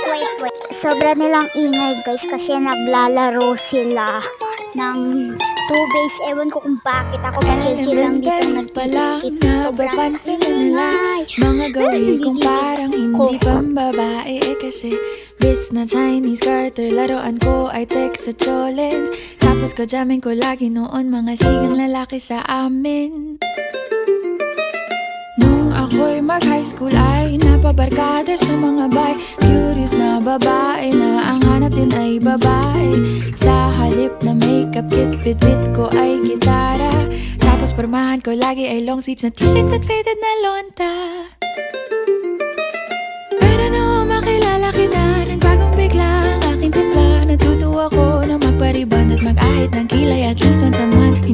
wait. Sobra nilang ingay guys kasi naglalaro sila ng 2 base. Ewan ko kung bakit ako chill lang dito nagtitis-kit. Sobrang ingay. Mga gawin kong parang hindi pambabae kasi bis na Chinese Carter, laruan ko ay text sa Cholens. Tapos jamming ko lagi noon mga sigang lalaki sa amin. Nung ako'y mag-high school ay napabarkada sa mga bay. Curious na babae na ang hanap din ay babae. Sa halip na makeup kit, bit ko ay gitara. Tapos pormahan ko lagi ay long sleeves na t-shirt at faded na lonta. Pero nung makilala kita, nagbagong bigla ang aking timpla. Natutuwa ko na magpariban at mag-ahit ng kilay at least once a month.